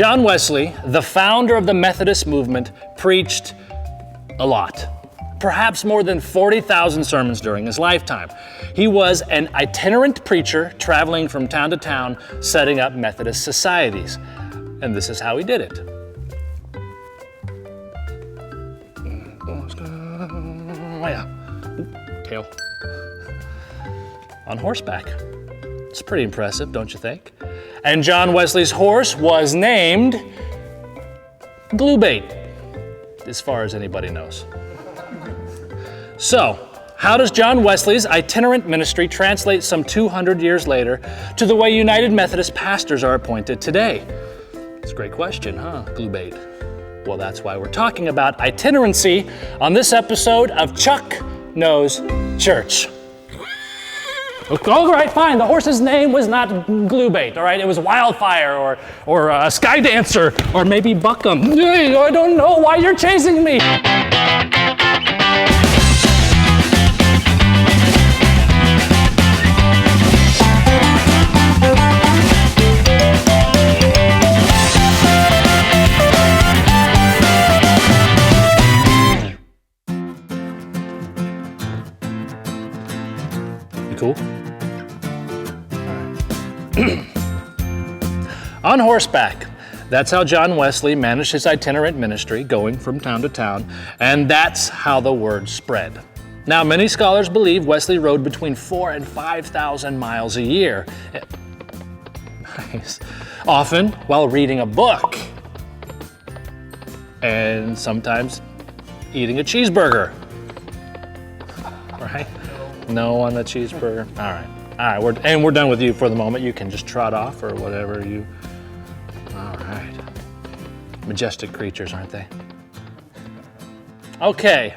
John Wesley, the founder of the Methodist movement, preached a lot. Perhaps more than 40,000 sermons during his lifetime. He was an itinerant preacher traveling from town to town, setting up Methodist societies. And this is how he did it. Tail. On horseback. It's pretty impressive, don't you think? And John Wesley's horse was named Glue Bait, as far as anybody knows. So, how does John Wesley's itinerant ministry translate some 200 years later to the way United Methodist pastors are appointed today? It's a great question, huh, Glue Bait? Well, that's why we're talking about itinerancy on this episode of Knows Church. All right, fine. The horse's name was not Glue Bait, all right? It was Wildfire or Sky Dancer or maybe Buckham. I don't know why you're chasing me. Cool. On horseback. That's how John Wesley managed his itinerant ministry, going from town to town, and that's how the word spread. Now, many scholars believe Wesley rode between 4,000 and 5,000 miles a year. Nice. Often while reading a book, and sometimes eating a cheeseburger. Right? No on the cheeseburger. All right, we're done with you for the moment. You can just trot off or whatever you. All right. Majestic creatures, aren't they? Okay.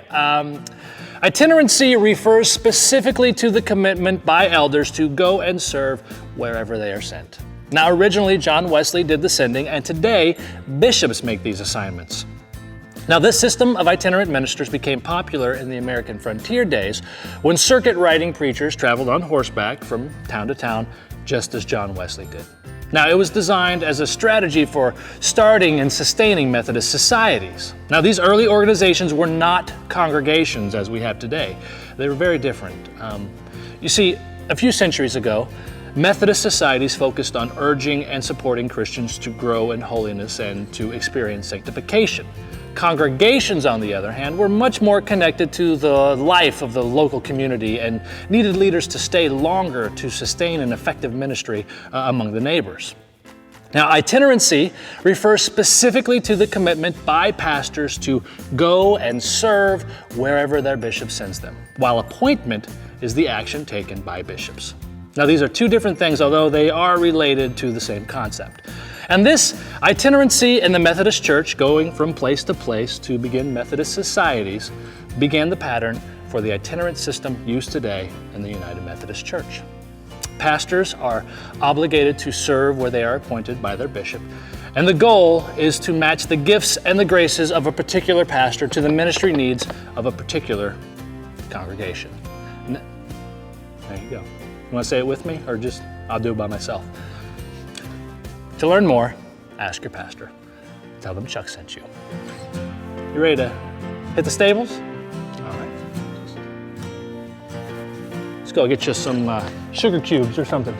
Itinerancy refers specifically to the commitment by elders to go and serve wherever they are sent. Now, originally, John Wesley did the sending, and today, bishops make these assignments. Now, this system of itinerant ministers became popular in the American frontier days when circuit-riding preachers traveled on horseback from town to town, just as John Wesley did. Now, it was designed as a strategy for starting and sustaining Methodist societies. Now, these early organizations were not congregations as we have today. They were very different. You see, a few centuries ago, Methodist societies focused on urging and supporting Christians to grow in holiness and to experience sanctification. Congregations, on the other hand, were much more connected to the life of the local community and needed leaders to stay longer to sustain an effective ministry among the neighbors. Now, itinerancy refers specifically to the commitment by pastors to go and serve wherever their bishop sends them, while appointment is the action taken by bishops. Now, these are two different things, although they are related to the same concept. And this itinerancy in the Methodist Church, going from place to place to begin Methodist societies, began the pattern for the itinerant system used today in the United Methodist Church. Pastors are obligated to serve where they are appointed by their bishop, and the goal is to match the gifts and the graces of a particular pastor to the ministry needs of a particular congregation. There you go. You want to say it with me, or just I'll do it by myself? To learn more, ask your pastor. Tell them Chuck sent you. You ready to hit the stables? All right. Let's go get you some sugar cubes or something.